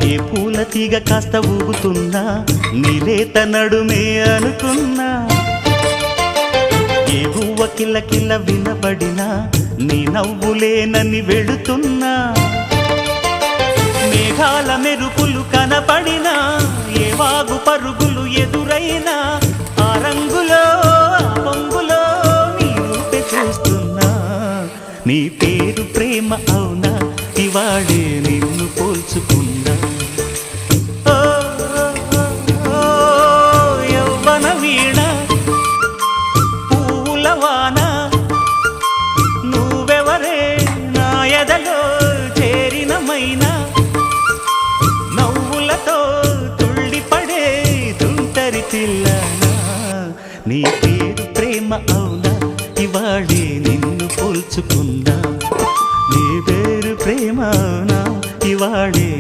ఏ పూల తీగ కాస్త ఊగుతున్నా నీలేత నడుమే అనుకున్నా ఏ గువ్వ కిల్ల కిల్ల వినబడినా నీ నవ్వులేనని వెళుతున్నా మేఘాల మెరుపులు కనపడినా ఏ వాగు పరుగులు ఎదురైనా ఆ రంగులో ఆ పొంగులో నీ రూపే చూస్తున్నా నీ పేరు ప్రేమ అవునా ఇవాళే